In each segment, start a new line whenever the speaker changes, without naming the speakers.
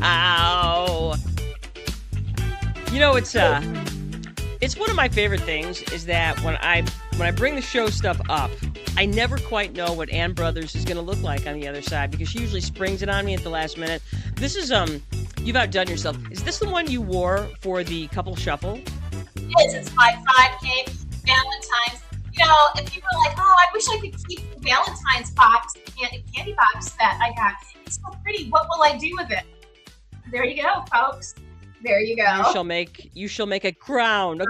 Wow. It's one of my favorite things is that when I bring the show stuff up, I never quite know what Ann Brothers is going to look like on the other side because she usually springs it on me at the last minute. This is you've outdone yourself. Is this the one you wore for the couple shuffle?
Is. It's my 5K Valentine's. If people are like, oh, I wish I could keep the Valentine's box, candy box that I got. It's so pretty. What will I do with it? There you go, folks. There you go.
You shall make a crown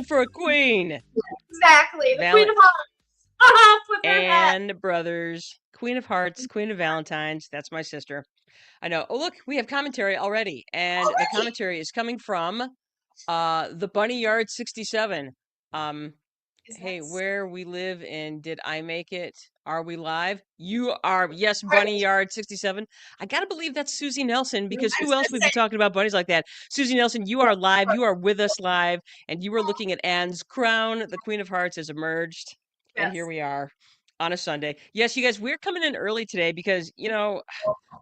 for a queen.
Exactly. The Queen of Hearts. With her hat.
Ann Brothers, Queen of Hearts, Queen of Valentines. That's my sister. I know. Oh, look, we have commentary already. And the commentary is coming from the Bunny Yard 67. Hey, where we live in Did I Make It? Are we live? You are. Yes, Bunny Yard 67. I got to believe that's Susie Nelson because who else would be talking about bunnies like that? Susie Nelson, you are live. You are with us live. And you are looking at Anne's crown. The Queen of Hearts has emerged.
Yes.
And here we are on a Sunday. Yes, you guys, we're coming in early today because,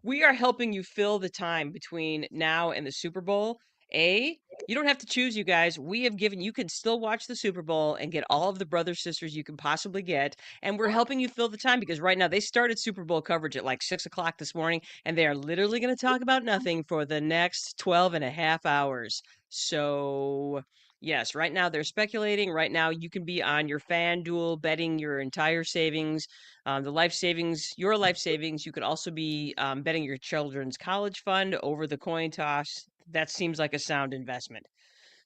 we are helping you fill the time between now and the Super Bowl. You don't have to choose, you guys. You can still watch the Super Bowl and get all of the brothers, sisters you can possibly get. And we're helping you fill the time because right now they started Super Bowl coverage at like 6 o'clock this morning, and they are literally going to talk about nothing for the next 12 and a half hours. So, yes, right now they're speculating. Right now you can be on your FanDuel betting your entire savings, your life savings. You could also be betting your children's college fund over the coin toss. That seems like a sound investment.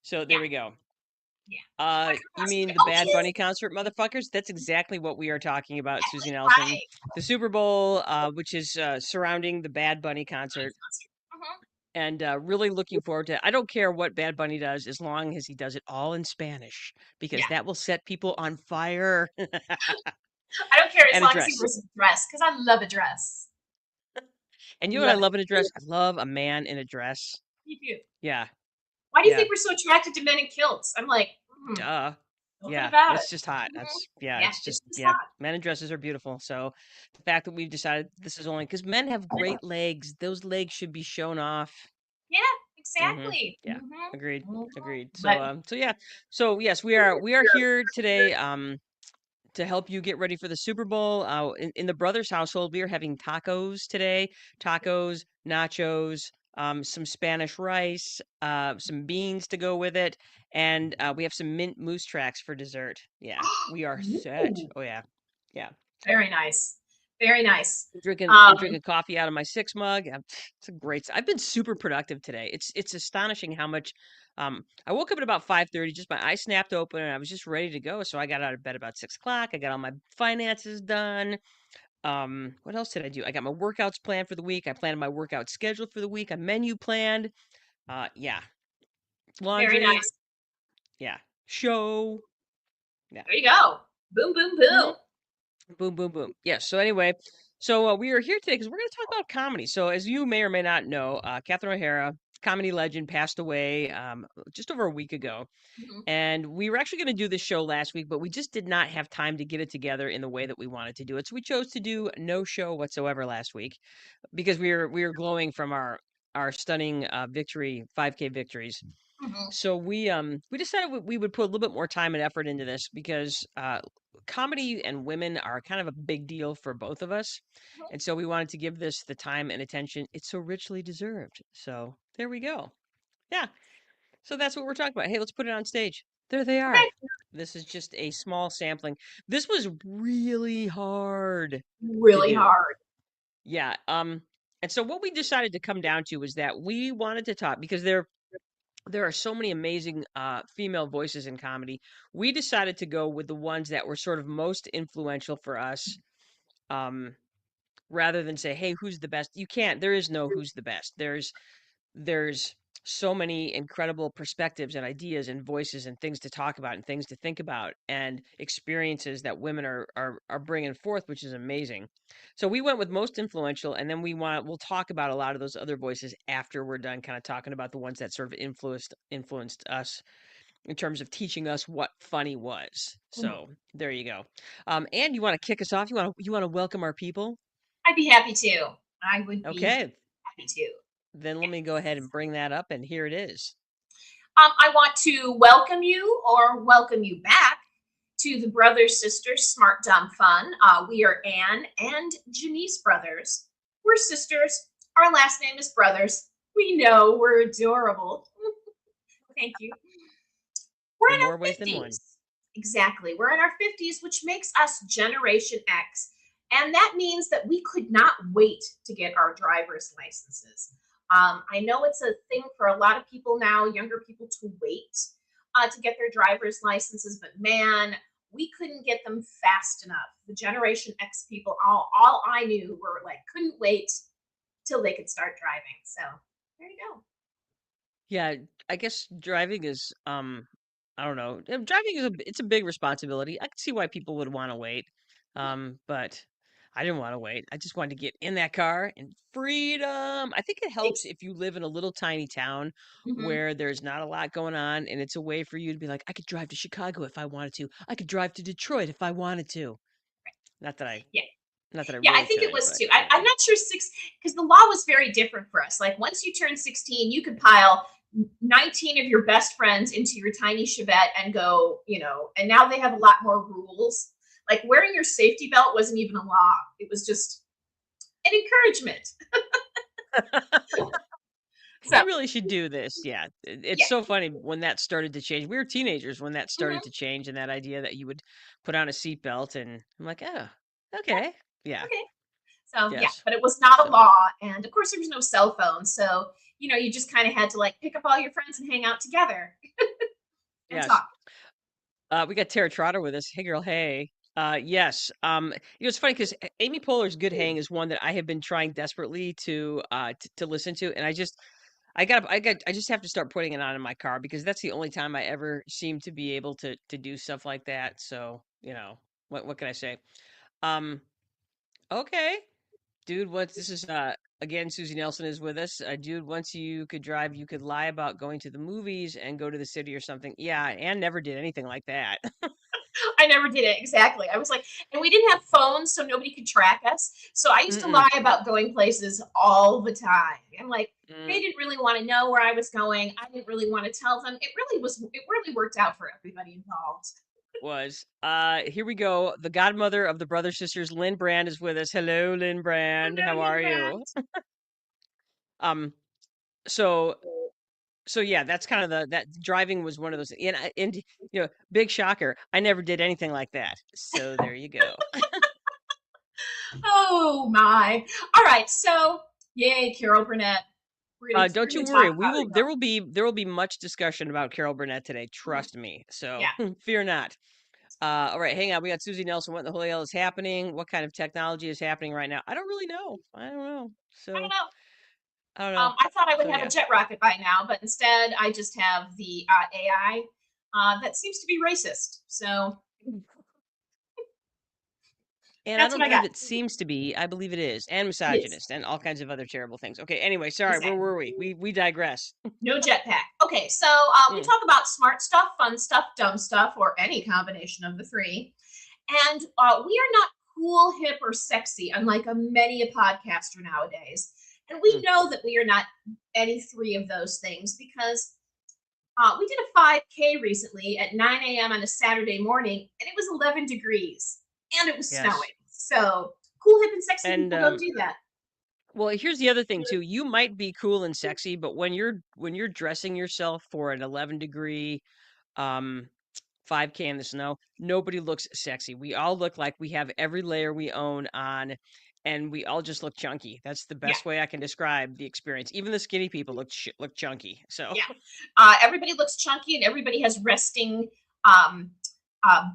So there we go.
Yeah.
You mean the Bad Bunny concert, motherfuckers? That's exactly what we are talking about, Susie Nelson.
Right.
The Super Bowl, which is surrounding the Bad Bunny concert. And really looking forward to it. I don't care what Bad Bunny does as long as he does it all in Spanish because that will set people on fire.
I don't care as long as he wears a dress because I love a dress.
And you know what I love in a dress? I love a man in a dress.
You do.
Yeah.
Why do you think we're so attracted to men in kilts? I'm like,
duh.
Yeah,
it's just hot. It's just
hot.
Men in dresses are beautiful. So the fact that we've decided this is only because men have great legs. Those legs should be shown off.
Yeah, exactly.
Yeah, agreed. So yes, we are here today to help you get ready for the Super Bowl. In the Brothers household, we are having tacos today. Tacos, nachos, some Spanish rice, some beans to go with it, and we have some mint moose tracks for dessert. Yeah, we are set. Oh yeah.
Very nice. Very nice.
I'm drinking coffee out of my 6 mug. I've been super productive today. It's astonishing how much. I woke up at about 5:30. Just my eyes snapped open, and I was just ready to go. So I got out of bed about 6 o'clock. I got all my finances done. What else did I do? I got my workouts planned for the week. I planned my workout schedule for the week. A menu planned. Laundry.
Very nice.
Yeah. Show.
Yeah. There you go. Boom, boom, boom.
Boom, boom, boom. Yes. So anyway, we are here today because we're going to talk about comedy. So as you may or may not know, Catherine O'Hara, comedy legend, passed away just over a week ago. And we were actually going to do this show last week, but we just did not have time to get it together in the way that we wanted to do it. So we chose to do no show whatsoever last week because we were glowing from our stunning 5K victories. So we decided we would put a little bit more time and effort into this because comedy and women are kind of a big deal for both of us. And so we wanted to give this the time and attention it so richly deserved. So there we go. Yeah. So that's what we're talking about. Hey, let's put it on stage. There they are. Okay. This is just a small sampling. This was really hard.
Really hard.
Yeah. And so what we decided to come down to was that we wanted to talk because there are so many amazing female voices in comedy. We decided to go with the ones that were sort of most influential for us, rather than say, "Hey, who's the best?" You can't. There is no who's the best. There's so many incredible perspectives and ideas and voices and things to talk about and things to think about and experiences that women are bringing forth, which is amazing. So we went with most influential, and then we'll talk about a lot of those other voices after we're done kind of talking about the ones that sort of influenced us in terms of teaching us what funny was. So there you go. And you want to kick us off? You want to welcome our people?
I'd be happy to. I would be
okay.
happy to.
Then let me go ahead and bring that up, and here it is.
I want to welcome you or welcome you back to the Brothers Sisters Smart Dumb Fun. We are Anne and Janice Brothers. We're sisters. Our last name is Brothers. We know we're adorable. Thank you. We're
In
in
more
our
ways than one.
50s. Exactly. We're in our 50s, which makes us Generation X. And that means that we could not wait to get our driver's licenses. I know it's a thing for a lot of people now, younger people, to wait to get their driver's licenses, but man, we couldn't get them fast enough. The Generation X people, all I knew were like, couldn't wait till they could start driving. So there you go.
Yeah, I guess driving is I don't know. Driving is it's a big responsibility. I can see why people would want to wait. But I didn't want to wait. I just wanted to get in that car and freedom. I think it helps if you live in a little tiny town
Mm-hmm.
where there's not a lot going on and it's a way for you to be like, I could drive to Chicago if I wanted to. I could drive to Detroit if I wanted to. Not that I
Yeah.
not that I
Yeah, I
really
think it
could,
was
but
too.
you
I'm
know.
not sure because the law was very different for us. Like once you turn 16, you could pile 19 of your best friends into your tiny Chevette and go, and now they have a lot more rules. Like wearing your safety belt wasn't even a law. It was just an encouragement. So
We really should do this. Yeah. It's
yeah.
so funny when that started to change. We were teenagers when that started
Hmm.
to change and that idea that you would put on a seatbelt and I'm like, oh,
Yeah.
okay. Yeah.
Okay. So yeah,
Yes.
but it was not a
So,
law. And of course there was no cell phone. So, you just kind of had to like pick up all your friends and hang out together and
yes.
talk.
We got Tara Trotter with us. Hey, girl. Hey. Yes. It's funny because Amy Poehler's "Good Hang" is one that I have been trying desperately to listen to, and I just have to start putting it on in my car because that's the only time I ever seem to be able to do stuff like that. So what can I say? Um, okay, dude. Once this is again, Susie Nelson is with us. Dude, once you could drive, you could lie about going to the movies and go to the city or something. Yeah, Anne never did anything like that.
I never did it. Exactly. I was like, and we didn't have phones, so nobody could track us. So I used to
Mm-mm.
lie about going places all the time. I'm like, they
Mm,
didn't really want to know where I was going. I didn't really want to tell them. It really worked out for everybody involved.
was here we go. The godmother of the brother sisters, Lynn Brand, is with us. Hello, Lynn Brand. How
Hello,
are you? Um, so yeah, that's kind of that driving was one of those, and big shocker. I never did anything like that. So there you go.
Oh my. All right. So yay, Carol Burnett. We're
Don't you
gonna
worry.
talk
We
about
will.
her though.
There will be much discussion about Carol Burnett today.
Mhm.
Trust me. So
Yeah.
fear not. All right, hang on. We got Susie Nelson. What in the holy hell is happening? What kind of technology is happening right now? I don't really know. I don't know.
I don't
So
know.
I don't know.
I thought I would
So
have a
yeah.
jet rocket by now, but instead I just have the AI that seems to be racist. So
And I
that's
don't
what I
believe
got.
it seems to be. I believe it is, and
It is.
misogynist, and all kinds of other terrible things. Okay. Anyway, sorry. Where
Exactly.
were we? We digress.
No jetpack. Okay, so we
Mm,
talk about smart stuff, fun stuff, dumb stuff, or any combination of the three. And we are not cool, hip, or sexy, unlike many a podcaster nowadays. And we
mm.
know that we are not any three of those things because we did a 5K recently at 9 a.m. on a Saturday morning, and it was 11 degrees, and it was
Yes.
snowing. So cool, hip, and sexy
And
people don't do that.
well, here's the other thing too. You might be cool and sexy, but when you're dressing yourself for an 11-degree um 5K in the snow, nobody looks sexy. We all look like we have every layer we own on, and we all just look chunky. That's the
Yeah,
best way I can describe the experience. Even the skinny people look chunky. So
yeah. Everybody looks chunky, and everybody has resting um,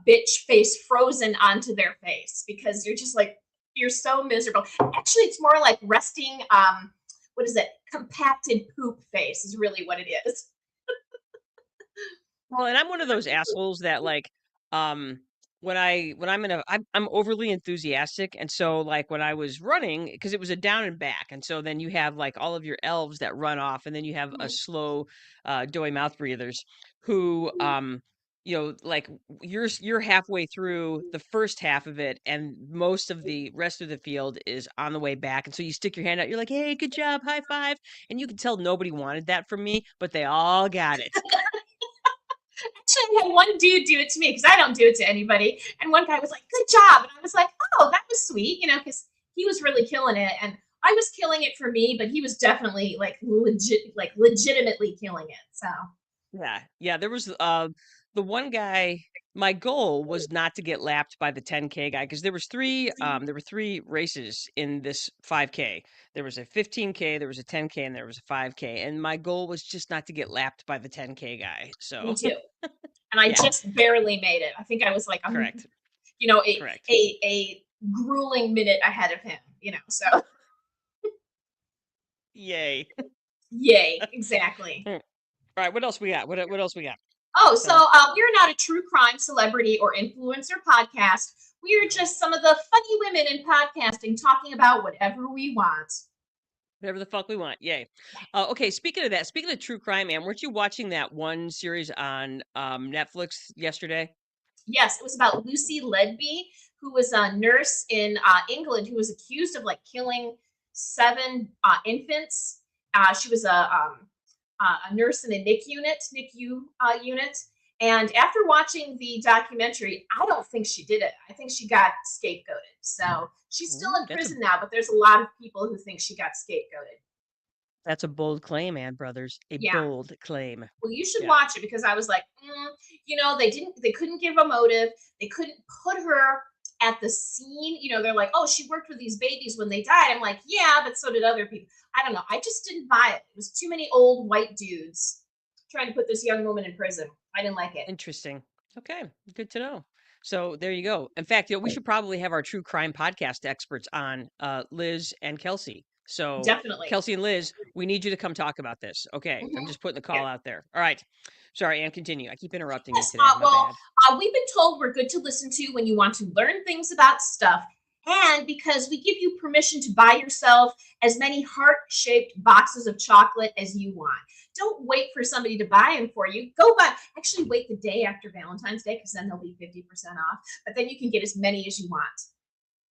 bitch face frozen onto their face because you're just like you're so miserable. Actually, it's more like resting. What is it? Compacted poop face is really what it is.
well, and I'm one of those assholes that like um when I'm overly enthusiastic, and so like when I was running because it was a down and back, and so then you have like all of your elves that run off, and then you have a slow doughy mouth breathers who like you're halfway through the first half of it, and most of the rest of the field is on the way back. And so you stick your hand out, you're like, "Hey, good job, high five." And you can tell nobody wanted that from me, but they all got it.
Actually, I had one dude do it to me because I don't do it to anybody. And one guy was like, "Good job," and I was like, "Oh, that was sweet," because he was really killing it, and I was killing it for me, but he was definitely legitimately killing it. So
Yeah. Yeah, there was the one guy, my goal was not to get lapped by the 10K guy because there were three races in this 5K. There was a 15K, there was a 10K, and there was a 5K. And my goal was just not to get lapped by the 10K guy.
me
So,
too. And I
yeah,
just barely made it. I think I was like,
correct. Correct.
a grueling minute ahead of him. So
Yay.
yay, exactly.
All right, what else we got? What else we got?
Oh, so
Tell me.
we're not a true crime celebrity or influencer podcast. We are just some of the funny women in podcasting talking about whatever we want.
Whatever the fuck we want. Yay. Okay, speaking of that, speaking of true crime, man, weren't you watching that one series on Netflix yesterday?
Yes, it was about Lucy Ledby, who was a nurse in England who was accused of like killing seven infants. She was a nurse in a NICU unit. And after watching the documentary, I don't think she did it. I think she got scapegoated. So she's still
Ooh,
in prison now, but there's a lot of people who think she got scapegoated.
that's a bold claim, Ann Brothers. A
Yeah.
bold claim.
Well, you should
Yeah.
watch it because I was like, they couldn't give a motive. They couldn't put her at the scene. They're like, oh, she worked with these babies when they died. I'm like, yeah, but so did other people. I don't know. I just didn't buy it. It was too many old white dudes trying to put this young woman in prison. I didn't like it.
Interesting. Okay, good to know. So there you go. In fact, we should probably have our true crime podcast experts on, Liz and Kelsey. So
Definitely.
Kelsey and Liz, we need you to come talk about this. Okay, I'm
Mm-hmm.
just putting the
Yeah.
call out there. All right. Sorry, Ann, continue. I keep interrupting you
Yes.
today. My bad.
We've been told we're good to listen to when you want to learn things about stuff, and because we give you permission to buy yourself as many heart-shaped boxes of chocolate as you want. Don't wait for somebody to buy them for you. Go buy. Actually, wait the day after Valentine's Day because then they'll be 50% off. But then you can get as many as you want.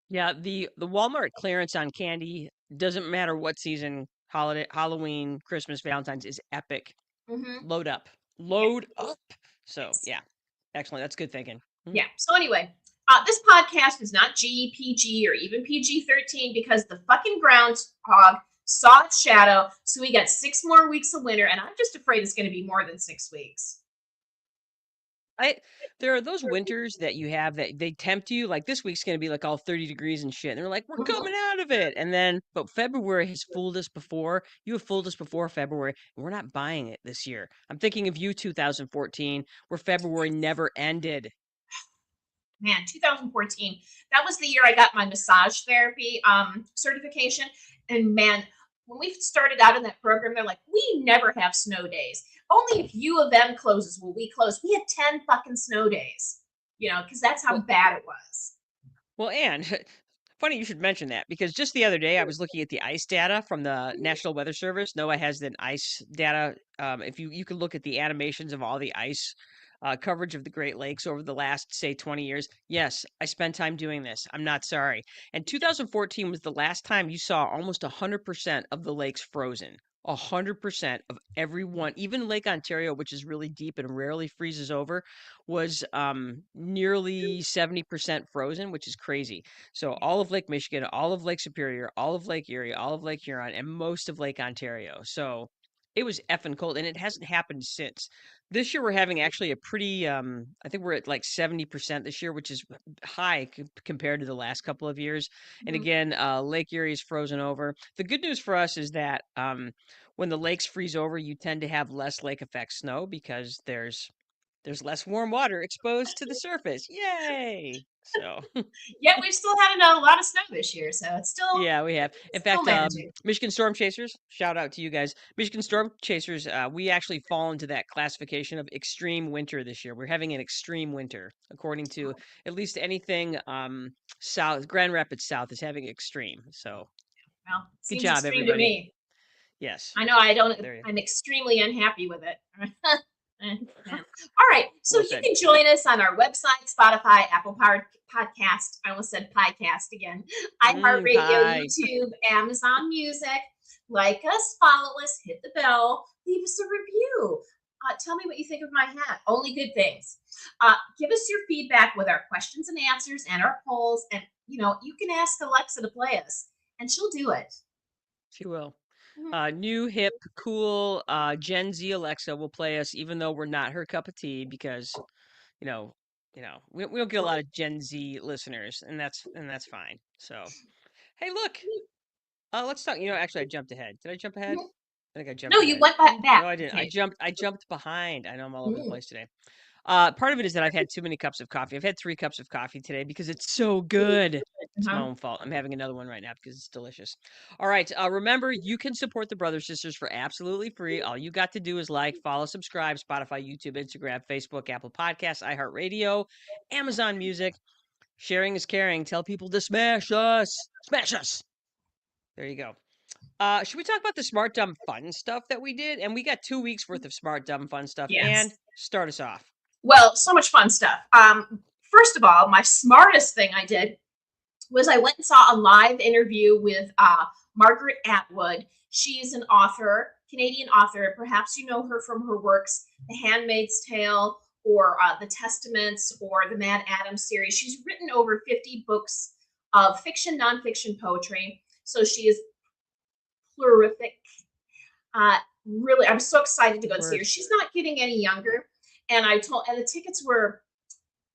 Yeah, the Walmart clearance on candy doesn't matter what season, holiday, Halloween, Christmas, Valentine's is epic.
Mm-hmm.
Load up.
Yeah.
Load up. So,
Yes.
yeah. Excellent. That's good thinking.
Yeah. So anyway, this podcast is not GPG or even PG-13 because the fucking groundhog saw its shadow. So we got 6 more weeks of winter, and I'm just afraid it's going to be more than 6 weeks.
I There are those winters that you have that they tempt you. Like this week's gonna be like all 30 degrees and shit. And they're like, we're
Mhm.
coming out of it. And then, but February has fooled us before. You have fooled us before February, and we're not buying it this year. I'm thinking of you, 2014, where February never ended.
Man, 2014. That was the year I got my massage therapy certification. And man, when we started out in that program, they're like, we never have snow days. Only if U of M closes will we close. We had 10 fucking snow days, because that's how
Well,
bad it was.
well, and funny you should mention that because just the other day I was looking at the ice data from the National Weather Service. NOAA has the ice data. If you can look at the animations of all the ice coverage of the Great Lakes over the last, say, 20 years. Yes, I spent time doing this. I'm not sorry. And 2014 was the last time you saw almost 100% of the lakes frozen. 100% of every one, even Lake Ontario, which is really deep and rarely freezes over, was nearly 70% frozen, which is crazy. So all of Lake Michigan, all of Lake Superior, all of Lake Erie, all of Lake Huron, and most of Lake Ontario. So it was effing cold, and it hasn't happened since. This year we're having actually a pretty I think we're at like 70% this year, which is high compared to the last couple of years. And
Mhm.
again, Lake Erie is frozen over. The good news for us is that when the lakes freeze over, you tend to have less lake effect snow because there's less warm water exposed to the surface. Yay! So,
Yet we've still had a lot of snow this year, so it's still
yeah, we have.
it's
In
still
fact,
managing.
Michigan Storm Chasers, shout out to you guys. Michigan Storm Chasers, we actually fall into that classification of extreme winter this year. We're having an extreme winter, according to at least anything south. Grand Rapids South is having extreme. So,
Well,
good
seems
job,
extreme to
everybody.
me.
Yes.
I know I don't.
There you
I'm extremely unhappy with it. All right. So
Well
you
said.
can join us on our website, Spotify, Apple Podcast. I almost said podcast again. iHeartRadio,
Pie.
YouTube, Amazon Music. Like us, follow us, hit the bell, leave us a review. Tell me what you think of my hat. Only good things. Give us your feedback with our questions and answers and our polls. And, you can ask Alexa to play us, and she'll do it.
She will.
Mhm.
New, hip, cool, Gen Z Alexa will play us, even though we're not her cup of tea, because you know, we don't get a lot of Gen Z listeners, and that's fine. So, hey, look, let's talk. Actually, I jumped ahead. Did I jump ahead?
Mhm.
I think I
No,
jumped
you
ahead.
went back.
No, I didn't.
Okay.
I jumped behind. I know I'm all over the
Mm.
place today. Part of it is that I've had too many cups of coffee. I've had 3 cups of coffee today because it's so good. It's my
Uh-huh.
own fault. I'm having another one right now because it's delicious. All right. Remember, you can support the Brothers Sisters for absolutely free. All you got to do is like, follow, subscribe, Spotify, YouTube, Instagram, Facebook, Apple Podcasts, iHeartRadio, Amazon Music. Sharing is caring. Tell people to smash us. Smash us. There you go. Should we talk about the smart dumb fun stuff that we did? And we got 2 weeks worth of smart dumb fun stuff. And
Yes.
start us off.
Well, so much fun stuff. First of all, my smartest thing I did was I went and saw a live interview with Margaret Atwood. She's an author, Canadian author. Perhaps you know her from her works, The Handmaid's Tale, or The Testaments, or the Mad Adams series. She's written over 50 books of fiction, nonfiction poetry. So she is plurific. Really, I was so excited to
Good
go see her.
word.
She's not getting any younger, and the tickets were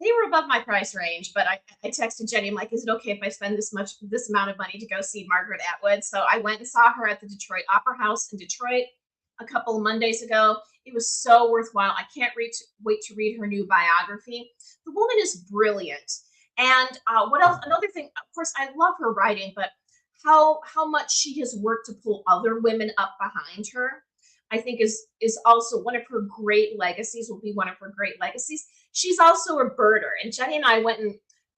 they were above my price range, but I texted Jenny. I'm like, is it okay if I spend this amount of money to go see Margaret Atwood? So I went and saw her at the Detroit Opera House in Detroit a couple of Mondays ago. It was so worthwhile. I can't wait to read her new biography. The woman is brilliant. And what else? Another thing, of course, I love her writing, but how much she has worked to pull other women up behind her, I think is also one of her great legacies. Will be one of her great legacies. She's also a birder, and Jenny and I went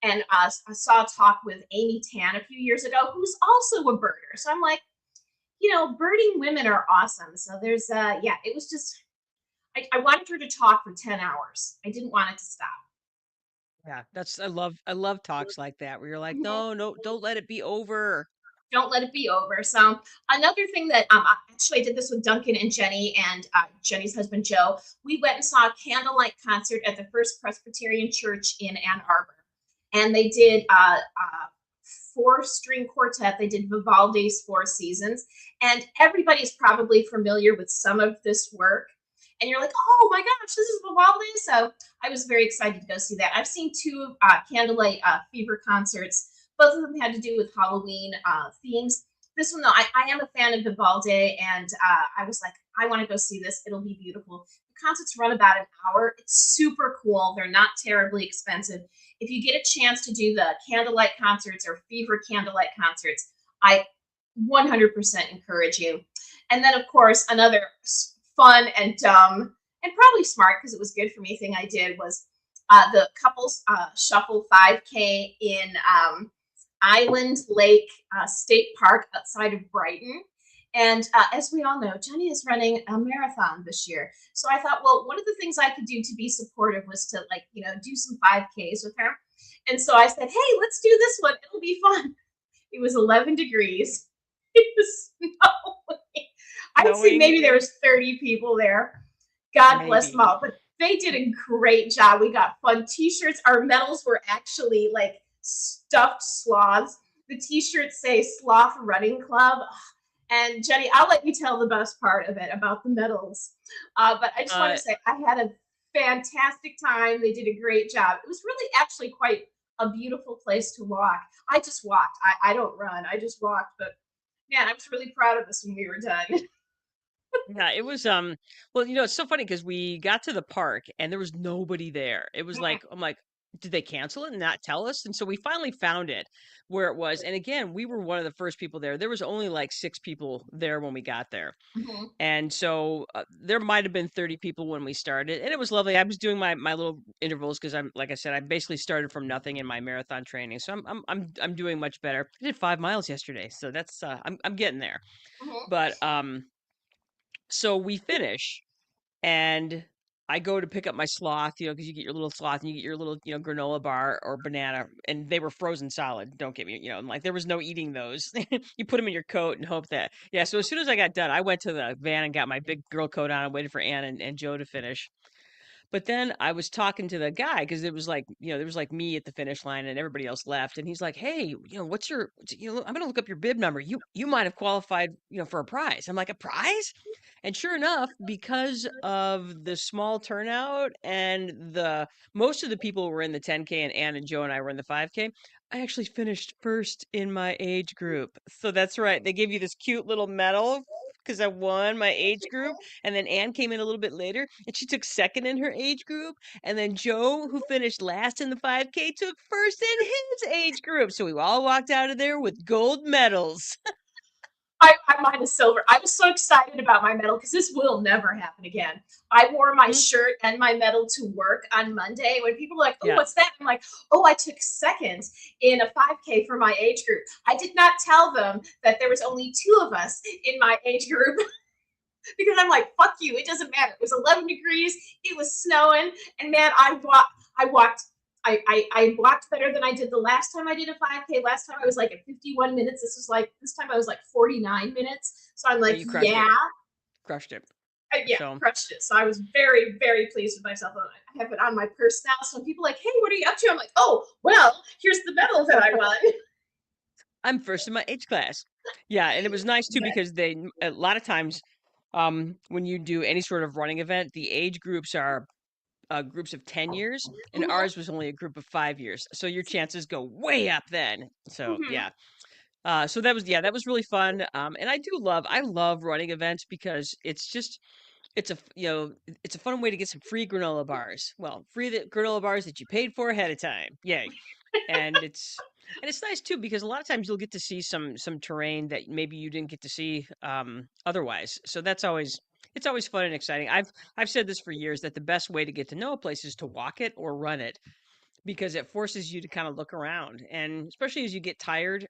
and saw a talk with Amy Tan a few years ago, who's also a birder. So I'm like, birding women are awesome. So there's yeah, it was just I wanted her to talk for 10 hours. I didn't want it to stop.
Yeah, I love talks like that where you're like,
Mhm.
no, no, don't let it be over.
Don't let it be over. So another thing that actually I did this with Duncan and Jenny and Jenny's husband Joe. We went and saw a candlelight concert at the First Presbyterian Church in Ann Arbor, and they did four-string quartet. They did Vivaldi's Four Seasons, and everybody's probably familiar with some of this work. And you're like, oh my gosh, this is Vivaldi. So I was very excited to go see that. I've seen two candlelight fever concerts. Both of them had to do with Halloween themes. This one, though, I am a fan of Vivaldi, and I was like, I want to go see this. It'll be beautiful. The concerts run about an hour. It's super cool. They're not terribly expensive. If you get a chance to do the candlelight concerts or fever candlelight concerts, I 100% encourage you. And then, of course, another fun and dumb and probably smart because it was good for me thing I did was the couples shuffle 5K in Island Lake State Park outside of Brighton. And as we all know, Jenny is running a marathon this year. So I thought, well, one of the things I could do to be supportive was to do some 5Ks with her. And so I said, hey, let's do this one. It'll be fun. It was 11 degrees. It was snowing. I'd say
Knowing
maybe there was 30 people there. God bless them
maybe.
all. But they did a great job. We got fun t-shirts. Our medals were actually like stuffed sloths. The t-shirts say Sloth Running Club. And Jenny, I'll let you tell the best part of it about the medals. But I just want
Uh
to say I had a fantastic time. They did a great job. It was really actually quite a beautiful place to walk. I just walked. I don't run. I just walked. But man, I was really proud of us when we were done.
yeah, it was well, it's so funny because we got to the park and there was nobody there. It was like I'm like, did they cancel it and not tell us? And so we finally found it where it was. And again, we were one of the first people there. There was only like 6 people there when we got there.
Mhm.
And so there might have been 30 people when we started, and it was lovely. I was doing my little intervals because I'm like I said, I basically started from nothing in my marathon training, so I'm doing much better. I did 5 miles yesterday, so that's I'm getting there.
Mhm.
But so we finish, and I go to pick up my sloth, because you get your little sloth and you get your little, granola bar or banana, and they were frozen solid. Don't get me, and like there was no eating those. You put them in your coat and hope that, yeah. So as soon as I got done, I went to the van and got my big girl coat on and waited for Ann and Joe to finish. But then I was talking to the guy because it was like, there was like me at the finish line and everybody else left. And he's like, "Hey, what's your, I'm going to look up your bib number. You might have qualified, for a prize." I'm like, "A prize?" And sure enough, because of the small turnout and most of the people were in the 10K and Ann and Joe and I were in the 5K, I actually finished first in my age group. So that's right. They gave you this cute little medal because I won my age group. And then Ann came in a little bit later and she took second in her age group. And then Joe, who finished last in the 5K, took first in his age group. So we all walked out of there with gold medals.
Mine is silver. I was so excited about my medal because this will never happen again. I wore my
Mhm.
shirt and my medal to work on Monday. When people were like, "Oh,
Yeah.
what's that?" I'm like, "Oh, I took second in a 5K for my age group." I did not tell them that there was only two of us in my age group because I'm like, "Fuck you! It doesn't matter." It was 11 degrees. It was snowing, and man, I walked I walked better than I did the last time I did a 5K. Last time I was like at 51 minutes. This time I was like 49 minutes. So I'm
Yeah,
like,
you crushed
yeah,
it. Crushed it.
yeah,
So
crushed it. So I was very, very pleased with myself. I have it on my purse now. So when people are like, "Hey, what are you up to?" I'm like, "Oh, well, here's the medal that I won."
I'm first in my age class. Yeah, and it was nice too because a lot of times when you do any sort of running event, the age groups are groups of 10 years, and
Mm-hmm,
ours was only a group of 5 years. So your chances go way up then. So
mm-hmm,
yeah. So that was really fun. And I love running events because it's it's a fun way to get some free granola bars. Well, granola bars that you paid for ahead of time. Yay. And it's nice too because a lot of times you'll get to see some terrain that maybe you didn't get to see otherwise. So it's always fun and exciting. I've said this for years that the best way to get to know a place is to walk it or run it because it forces you to kind of look around, and especially as you get tired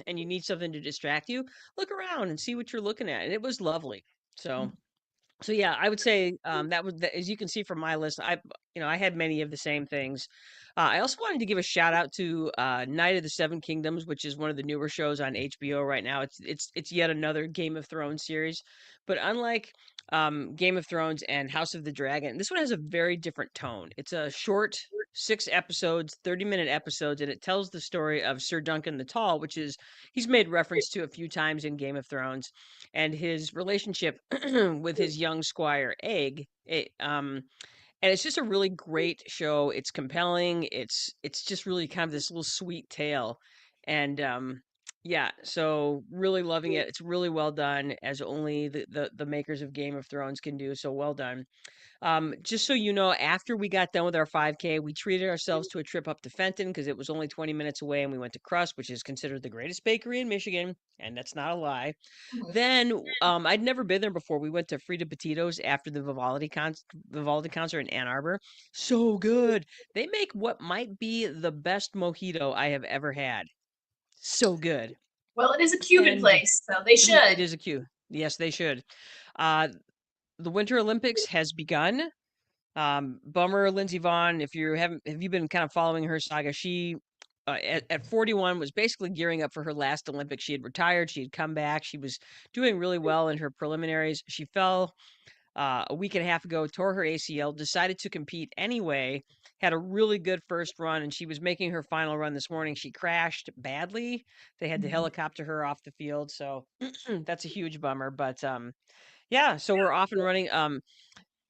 and you need something to distract you, look around and see what you're looking at. And it was lovely. So yeah, I would say that was as you can see from my list. I had many of the same things. I also wanted to give a shout out to Night of the Seven Kingdoms, which is one of the newer shows on HBO right now. It's yet another Game of Thrones series, but unlike Game of Thrones and House of the Dragon, this one has a very different tone. It's a short 6 episodes, 30-minute episodes, and it tells the story of Sir Duncan the Tall, which is he's made reference to a few times in Game of Thrones, and his relationship with his young squire Egg. And it's just a really great show. It's compelling. It's just really kind of this little sweet tale, and yeah, so really loving it. It's really well done, as only the makers of Game of Thrones can do. So well done. Just so you know, after we got done with our 5K, we treated ourselves to a trip up to Fenton because it was only 20 minutes away, and we went to Crust, which is considered the greatest bakery in Michigan, and that's not a lie.
mm-hmm.
Then I'd never been there before. We went to Frida Petito's after the Vivaldi concert in Ann Arbor. So good. They make what might be the best mojito I have ever had. So good.
Well, it is a Cuban
And
place, so they
it
should.
is a cue. Yes, they should. Uh, the Winter Olympics has begun. Bummer, Lindsey Vaughn. If you haven't, have you been kind of following her saga? She at 41 was basically gearing up for her last Olympics. She had retired. She had come back. She was doing really well in her preliminaries. She fell a week and a half ago, tore her ACL, decided to compete anyway. Had a really good first run, and she was making her final run this morning. She crashed badly. They had to
Mm-hmm.
helicopter her off the field, so that's a huge bummer. But yeah, so we're off and running.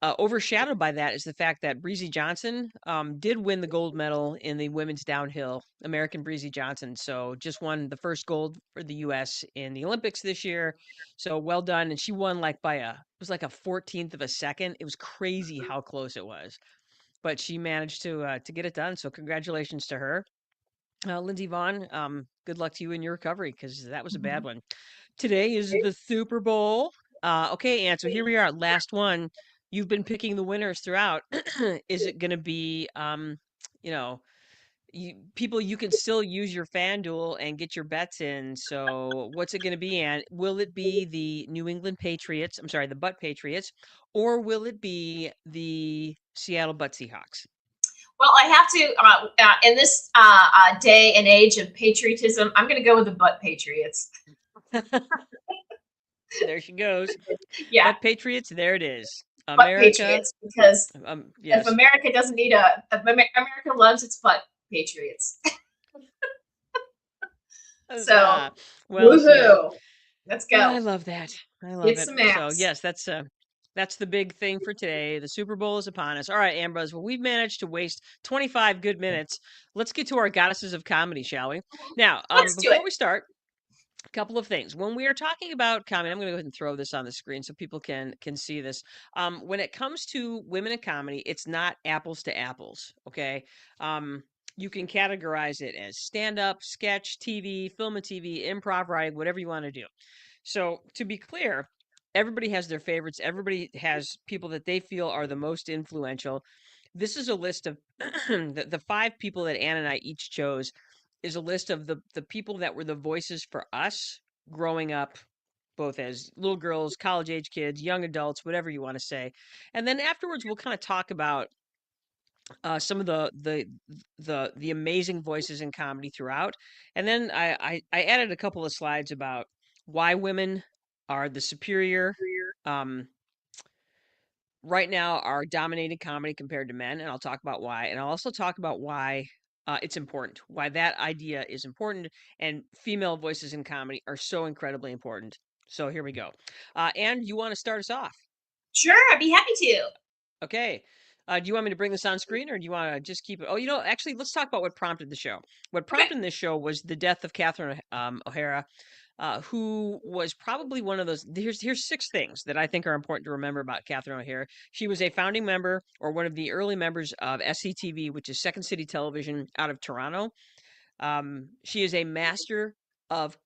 Overshadowed by that is the fact that Breezy Johnson did win the gold medal in the women's downhill. American Breezy Johnson, so just won the first gold for the U.S. in the Olympics this year. So well done, and she won like by it was like a 14th of a second. It was crazy how close it was, but she managed to get it done. So congratulations to her. Lindsey Vaughn, good luck to you in your recovery because that was a
Mm-hmm.
bad one. Today is the Super Bowl. Okay, and so here we are, last one. You've been picking the winners throughout. Is it going to be, you know, people, you can still use your FanDuel and get your bets in. So what's it going to be? And will it be the New England Patriots? I'm sorry, the Butt Patriots, or will it be the Seattle Butt Seahawks?
Well, I have to, in this day and age of patriotism, I'm going to go with the butt Patriots.
There she goes.
Yeah,
Butt Patriots, there it is.
butt
America.
Patriots, because if
Yes.
America doesn't need if America loves its butt Patriots. So,
Huzzah. Well said.
woohoo. Let's
Oh,
go.
I love that. I love
Get
it.
some
So
ass.
yes, that's the big thing for today. The Super Bowl is upon us. All right, Ambrose. Well, we've managed to waste 25 good minutes. Let's get to our goddesses of comedy, shall we? Now,
Let's do it.
before we start, a couple of things. When we are talking about comedy, I'm going to go ahead and throw this on the screen so people can see this. When it comes to women in comedy, it's not apples to apples. Okay. You can categorize it as stand up, sketch, TV, film and TV, improv, writing, whatever you want to do. So to be clear, everybody has their favorites. Everybody has people that they feel are the most influential. This is a list of the five people that Ann and I each chose is a list of the people that were the voices for us growing up, both as little girls, college age kids, young adults, whatever you want to say. And then afterwards, we'll kind of talk about some of the amazing voices in comedy throughout. And then I added a couple of slides about why women are the superior um, right now are dominating comedy compared to men, and I'll talk about why. And I'll also talk about why it's important, why that idea is important, and female voices in comedy are so incredibly important. So here we go. And you want to start us off?
Sure, I'd be happy to.
Okay. Do you want me to bring this on screen or do you want to just keep it? Oh, actually, let's talk about what prompted the show. What
Okay.
prompted this show was the death of Catherine O'Hara, who was probably one of those. Here's six things that I think are important to remember about Catherine O'Hara. She was a founding member or one of the early members of SCTV, which is Second City Television out of Toronto. She is a master of.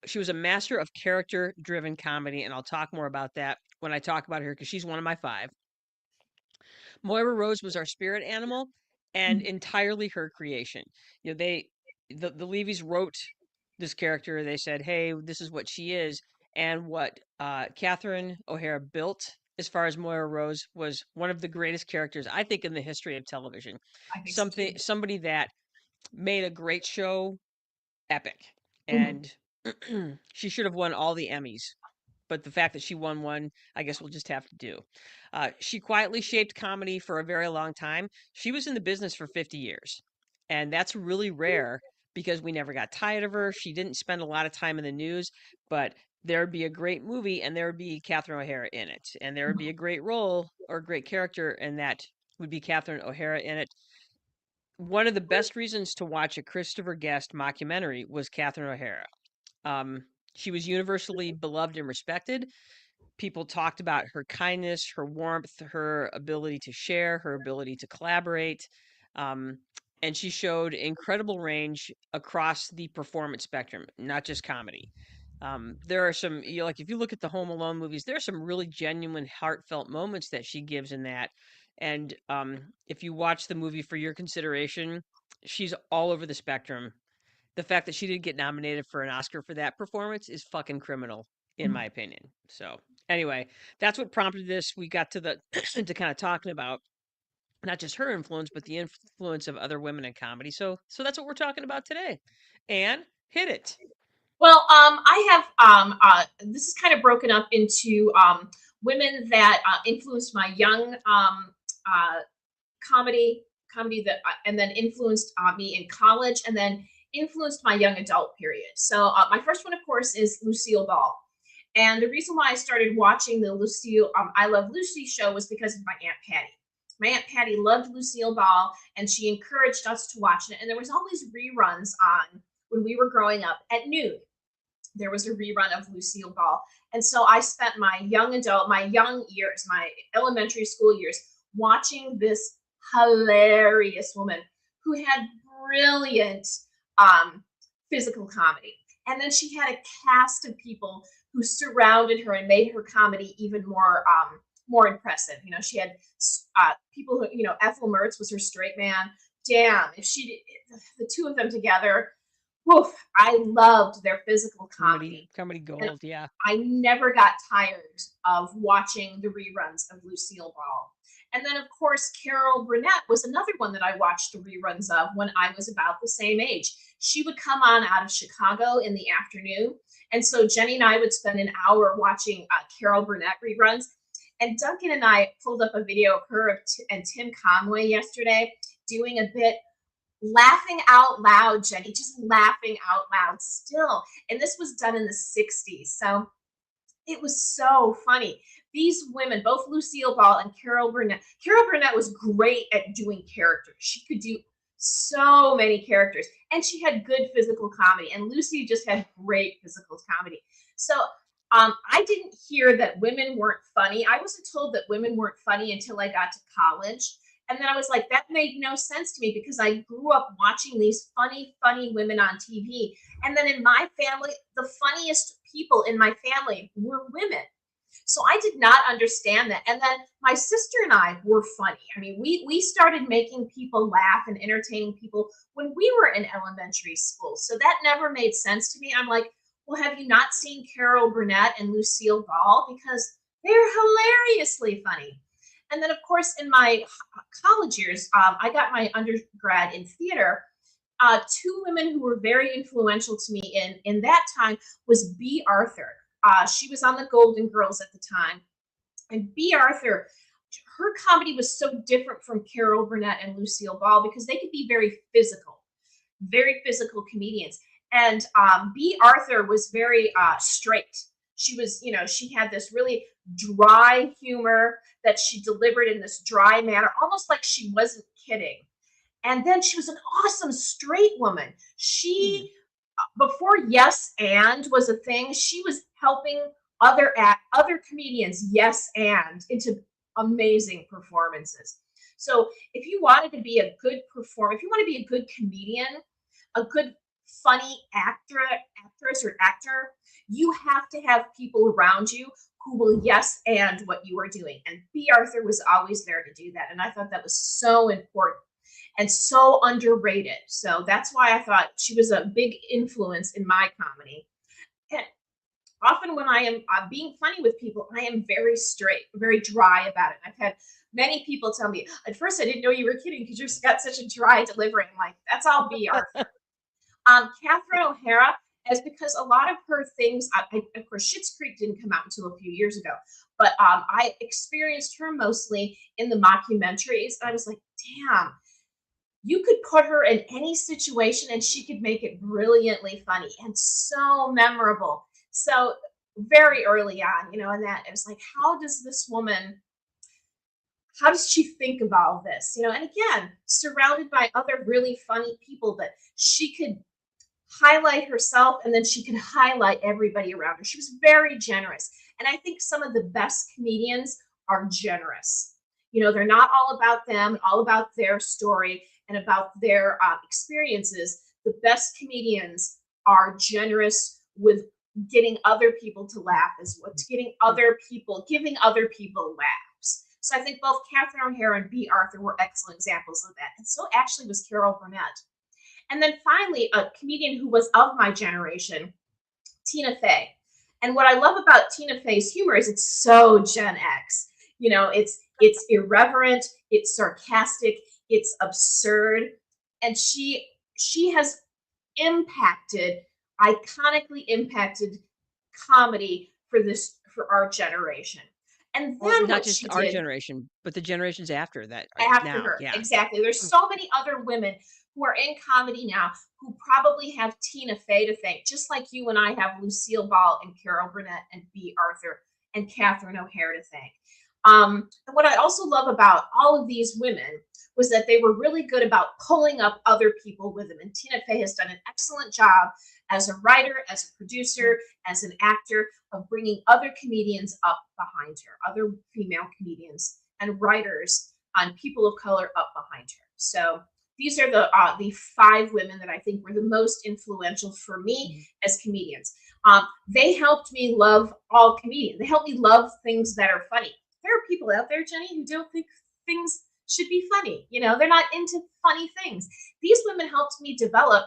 She was a master of character-driven comedy, and I'll talk more about that when I talk about her because she's one of my five. Moira Rose was our spirit animal and entirely her creation. The Levys wrote this character. They said, "Hey, this is what she is," and what Catherine O'Hara built as far as Moira Rose was one of the greatest characters I think in the history of television.
I think so too.
Somebody that made a great show epic,
Mhm.
and she should have won all the Emmys, but the fact that she won one, I guess we'll just have to do. She quietly shaped comedy for a very long time. She was in the business for 50 years, and that's really rare because we never got tired of her. She didn't spend a lot of time in the news, but there would be a great movie and there would be Catherine O'Hara in it, and there would be a great role or a great character, and that would be Catherine O'Hara in it. One of the best reasons to watch a Christopher Guest mockumentary was Catherine O'Hara. Um, she was universally beloved and respected. People talked about her kindness, her warmth, her ability to share, her ability to collaborate. Um, and she showed incredible range across the performance spectrum, not just comedy. There are some, like if you look at the Home Alone movies, there are some really genuine, heartfelt moments that she gives in that. And if you watch the movie for your consideration, she's all over the spectrum. The fact that she didn't get nominated for an Oscar for that performance is fucking criminal, in my opinion. So anyway, that's what prompted this. We got to the to kind of talking about not just her influence, but the influence of other women in comedy. So that's what we're talking about today. And hit it.
Well, I have this is kind of broken up into women that influenced my young comedy that and then influenced me in college, and then influenced my young adult period. So my first one, of course, is Lucille Ball. And the reason why I started watching the Lucille I Love Lucy show was because of my Aunt Patty. My Aunt Patty loved Lucille Ball, and she encouraged us to watch it. And there was always reruns on when we were growing up at noon. There was a rerun of Lucille Ball. And so I spent my young years, my elementary school years, watching this hilarious woman who had brilliant um, physical comedy. And then she had a cast of people who surrounded her and made her comedy even more impressive. You know, she had people who, Ethel Mertz was her straight man. damn, if she, the two of them together, woof, I loved their physical
Comedy,
comedy.
comedy
And
gold. Yeah.
I never got tired of watching the reruns of Lucille Ball. And then, of course, Carol Burnett was another one that I watched the reruns of when I was about the same age. She would come on out of Chicago in the afternoon. And so Jenny and I would spend an hour watching Carol Burnett reruns. And Duncan and I pulled up a video of her and Tim Conway yesterday doing a bit, laughing out loud, Jenny, just laughing out loud still. And this was done in the 60s. So it was so funny. These women, both Lucille Ball and Carol Burnett was great at doing characters. She could do so many characters, and she had good physical comedy. And Lucy just had great physical comedy. So I didn't hear that women weren't funny. I wasn't told that women weren't funny until I got to college. And then I was like, that made no sense to me because I grew up watching these funny, funny women on TV. And then in my family, the funniest people in my family were women. So I did not understand that. And then my sister and I were funny. I mean, we started making people laugh and entertaining people when we were in elementary school. So that never made sense to me. I'm like, well, have you not seen Carol Burnett and Lucille Ball? Because they're hilariously funny. And then, of course, in my college years, I got my undergrad in theater. Two women who were very influential to me in that time was Bea Arthur. She was on the Golden Girls at the time. And Bea Arthur, her comedy was so different from Carol Burnett and Lucille Ball because they could be very physical comedians. And Bea Arthur was very straight. She was, she had this really dry humor that she delivered in this dry manner, almost like she wasn't kidding. And then she was an awesome straight woman.
Hmm.
She, before Yes and was a thing, she was helping other comedians yes and into amazing performances. So if you wanted to be a good performer, if you want to be a good comedian, a good funny actress or actor, you have to have people around you who will yes and what you are doing. And Bea Arthur was always there to do that. And I thought that was so important and so underrated. So that's why I thought she was a big influence in my comedy. And often when I am being funny with people, I am very straight, very dry about it. I've had many people tell me, at first I didn't know you were kidding because you've got such a dry delivery. I'm like, that's all Bea Arthur. Catherine O'Hara, is because a lot of her things, of course, Schitt's Creek didn't come out until a few years ago, but I experienced her mostly in the mockumentaries. And I was like, damn, you could put her in any situation and she could make it brilliantly funny and so memorable. So very early on, in that it was like, how does she think of all this? And again, surrounded by other really funny people that she could highlight herself and then she could highlight everybody around her. She was very generous. And I think some of the best comedians are generous. They're not all about them, all about their story and about their experiences. The best comedians are generous with getting other people to laugh as well, giving other people laughs. So I think both Catherine O'Hara and Bea Arthur were excellent examples of that. And so actually was Carol Burnett. And then finally, a comedian who was of my generation, Tina Fey. And what I love about Tina Fey's humor is it's so Gen X. It's irreverent, it's sarcastic, it's absurd, and she has iconically impacted comedy for our generation. And
Well,
then
not
what
just
she
our
did
generation, but the generations after that
after
now.
her.
Yeah.
Exactly. There's so many other women who are in comedy now who probably have Tina Fey to thank, just like you and I have Lucille Ball and Carol Burnett and Bea Arthur and Catherine O'Hara to thank. And what I also love about all of these women was that they were really good about pulling up other people with them. And Tina Fey has done an excellent job as a writer, as a producer, as an actor of bringing other comedians up behind her, other female comedians and writers and people of color up behind her. So these are the five women that I think were the most influential for me
Mhm.
as comedians. They helped me love all comedians. They helped me love things that are funny. There are people out there, Jenny, who don't think things should be funny. They're not into funny things. These women helped me develop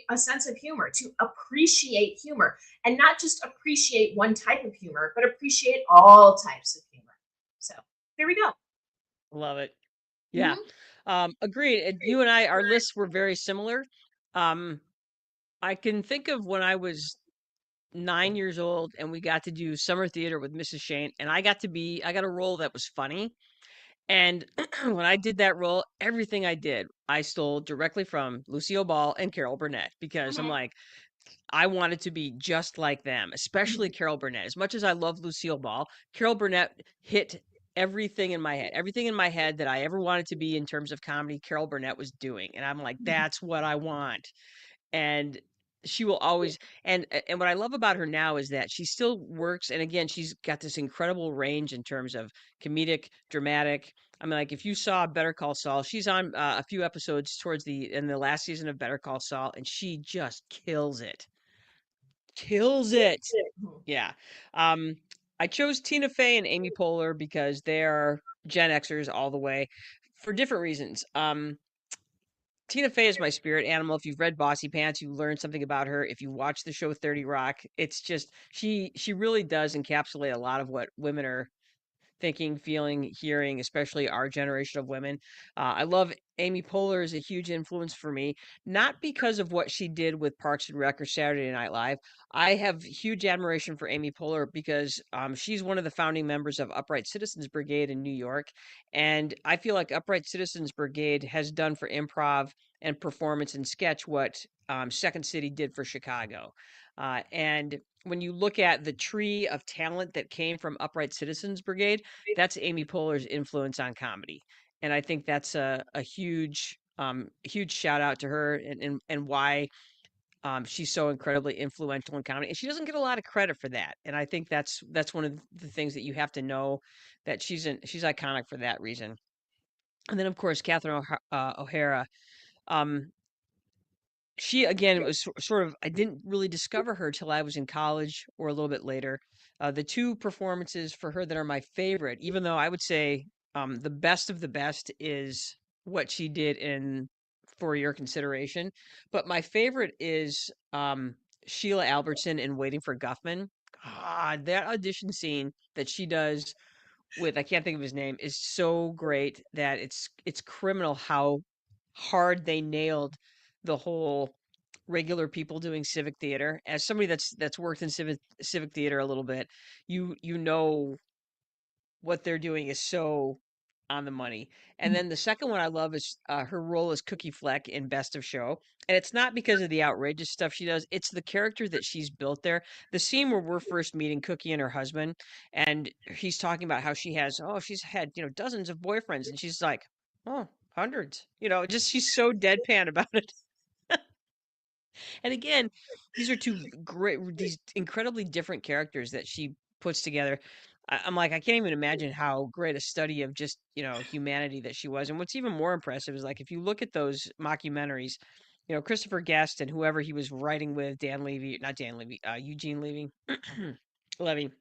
a sense of humor, to appreciate humor, and not just appreciate one type of humor, but appreciate all types of humor. So there we go.
Love it. Yeah.
Mm-hmm.
Agreed. You and I, our lists were very similar. Um, I can think of when I was 9 years old and we got to do summer theater with Mrs. Shane, and I got a role that was funny. And when I did that role, everything I did, I stole directly from Lucille Ball and Carol Burnett because I'm
Mm-hmm.
like, I wanted to be just like them, especially Carol Burnett. As much as I love Lucille Ball, Carol Burnett hit everything in my head. Everything in my head that I ever wanted to be in terms of comedy, Carol Burnett was doing. And I'm like, that's what I want. And she will always and what I love about her now is that she still works, and again, she's got this incredible range in terms of comedic, dramatic. I mean, like if you saw Better Call Saul, she's on a few episodes towards the in the last season of Better Call Saul, and she just kills it. Kills it. Yeah. Um, I chose Tina Fey and Amy Poehler because they're Gen Xers all the way for different reasons. Tina Fey is my spirit animal. If you've read Bossy Pants, you learn something about her. If you watch the show 30 Rock, it's just she really does encapsulate a lot of what women are thinking, feeling, hearing, especially our generation of women. I love Amy Poehler is a huge influence for me, not because of what she did with Parks and Rec or Saturday Night Live. I have huge admiration for Amy Poehler because she's one of the founding members of Upright Citizens Brigade in New York. And I feel like Upright Citizens Brigade has done for improv and performance and sketch what Second City did for Chicago. And when you look at the tree of talent that came from Upright Citizens Brigade, that's Amy Poehler's influence on comedy. And I think that's a huge shout out to her and why she's so incredibly influential in comedy. And she doesn't get a lot of credit for that. And I think that's one of the things that you have to know that she's iconic for that reason. And then of course O'Hara. Um, she again was sort of I didn't really discover her till I was in college or a little bit later. The two performances for her that are my favorite, even though I would say the best of the best is what she did in For Your Consideration, but my favorite is Sheila Albertson in Waiting for Guffman. God, that audition scene that she does with I can't think of his name is so great that it's criminal how hard they nailed the whole regular people doing civic theater. As somebody that's worked in civic theater a little bit, you know what they're doing is so on the money. And then the second one I love is her role as Cookie Fleck in Best of Show. And it's not because of the outrageous stuff she does, it's the character that she's built there. The scene where we're first meeting Cookie and her husband, and he's talking about how she's had, dozens of boyfriends. And she's like, oh, hundreds. Just she's so deadpan about it. And again, these are these incredibly different characters that she puts together. I'm like, I can't even imagine how great a study of just, humanity that she was. And what's even more impressive is like, if you look at those mockumentaries, Christopher Guest and whoever he was writing with, Dan Levy, not Dan Levy, Eugene Levy, Levy,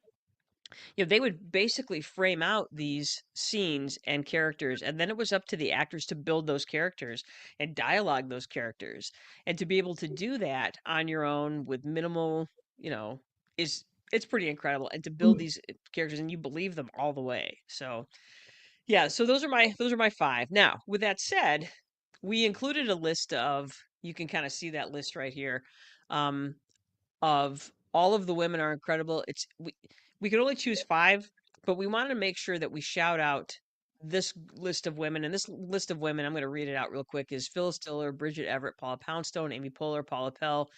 they would basically frame out these scenes and characters, and then it was up to the actors to build those characters and dialogue those characters. And to be able to do that on your own with minimal, you know, is it's pretty incredible. And to build these characters and you believe them all the way. So yeah, so those are my five. Now, with that said, we included a list of you can kind of see that list right here. Um, of all of the women are incredible. We could only choose five, but we wanted to make sure that we shout out this list of women. And this list of women, I'm going to read it out real quick, is Phyllis Diller, Bridget Everett, Paula Poundstone, Amy Poehler, Paula Pell,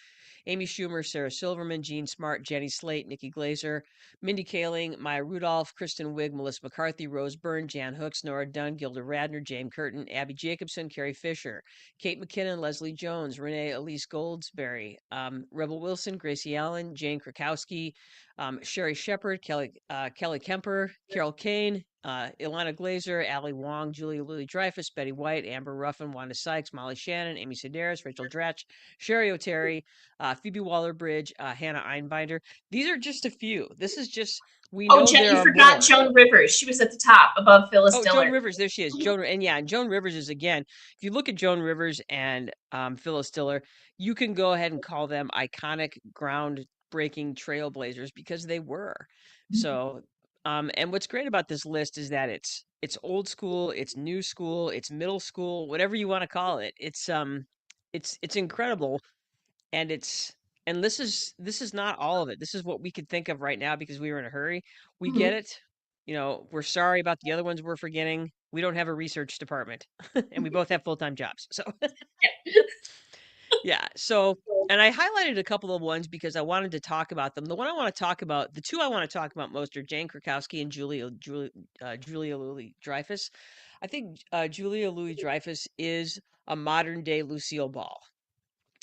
Amy Schumer, Sarah Silverman, Jean Smart, Jenny Slate, Nikki Glazer, Mindy Kaling, Maya Rudolph, Kristen Wiig, Melissa McCarthy, Rose Byrne, Jan Hooks, Nora Dunn, Gilda Radner, James Curtin, Abby Jacobson, Carrie Fisher, Kate McKinnon, Leslie Jones, Renee Elise Goldsberry, Rebel Wilson, Gracie Allen, Jane Krakowski, Sherry Shepard, Kelly Kemper, Carol Kane, Ilana Glazer, Ali Wong, Julia Louis-Dreyfus, Betty White, Amber Ruffin, Wanda Sykes, Molly Shannon, Amy Sedaris, Rachel Dratch, Sherry O'Terry, Phoebe Waller-Bridge, Hannah Einbinder. These are just a few. This is just, we
Oh,
know
Jen,
there
you
are
forgot
more.
Joan Rivers. She was at the top above Phyllis
Oh, Joan
Diller.
Rivers, there she is. And Joan Rivers is again. If you look at Joan Rivers and Phyllis Diller, you can go ahead and call them iconic, groundbreaking trailblazers because they were. So, and what's great about this list is that it's old school, it's new school, it's middle school, whatever you want to call it. It's incredible, and this is not all of it. This is what we could think of right now because we were in a hurry. We get
Mhm.
it. We're sorry about the other ones we're forgetting. We don't have a research department, and we both have full-time jobs. So, yeah. So, and I highlighted a couple of ones because I wanted to talk about them. The one I want to talk about, the two I want to talk about most are Jane Krakowski and Julia Louis-Dreyfus. I think Julia Louis-Dreyfus is a modern day Lucille Ball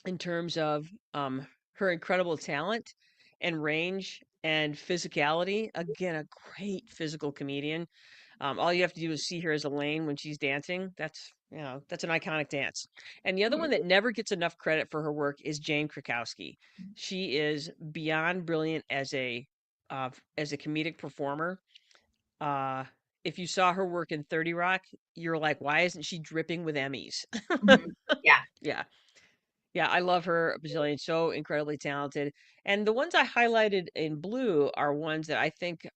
in terms of her incredible talent and range and physicality. Again, a great physical comedian. All you have to do is see her as Elaine when she's dancing. That's an iconic dance. And the other one that never gets enough credit for her work is Jane Krakowski. She is beyond brilliant as a comedic performer. Uh, if you saw her work in 30 Rock, you're like, why isn't she dripping with Emmys?
Mhm. Yeah.
Yeah. Yeah, I love her a bazillion, so incredibly talented. And the ones I highlighted in blue are ones that I think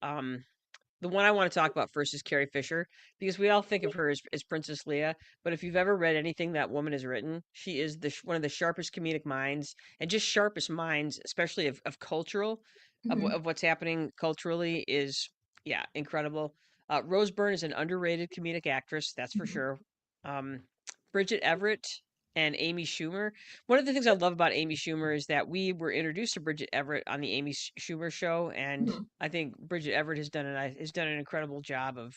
the one I want to talk about first is Carrie Fisher because we all think of her as Princess Leia, but if you've ever read anything that woman has written, she is one of the sharpest comedic minds and just sharpest minds, especially of cultural
Mhm.
of what's happening culturally is yeah, incredible. Rose Byrne is an underrated comedic actress, that's for
Mhm.
sure. Um, Bridget Everett and Amy Schumer. One of the things I love about Amy Schumer is that we were introduced to Bridget Everett on the Amy Schumer show, and
Mhm.
I think Bridget Everett has done an incredible job of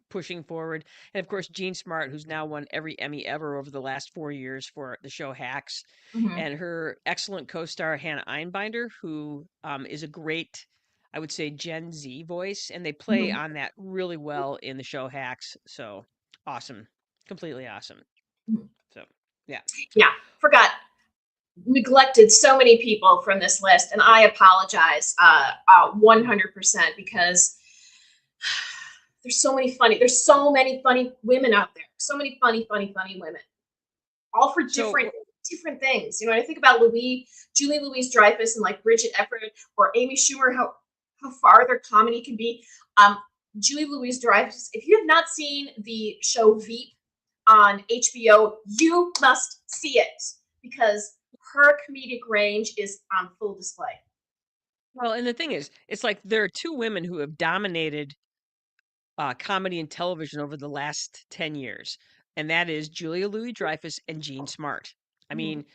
pushing forward. And of course, Jean Smart, who's now won every Emmy ever over the last 4 years for the show Hacks,
Mhm.
and her excellent co-star Hannah Einbinder, who is a great, I would say, Gen Z voice, and they play
Mhm.
on that really well in the show Hacks. So awesome, completely awesome.
Mhm.
So yeah.
Yeah. Forgot. Neglected so many people from this list, and I apologize 100% because there's so many funny women out there. So many funny women, all for
So
different things. You know, I think about Julie Louise Dreyfus and like Bridget Everett or Amy Schumer, how far their comedy can be. Um, Julie Louise Dreyfus, if you have not seen the show Veep on HBO, you must see it because her comedic range is on full display.
well, and the thing is, it's like there are two women who have dominated comedy and television over the last 10 years, and that is Julia Louis-Dreyfus and Jean Smart. I
Mhm.
mean,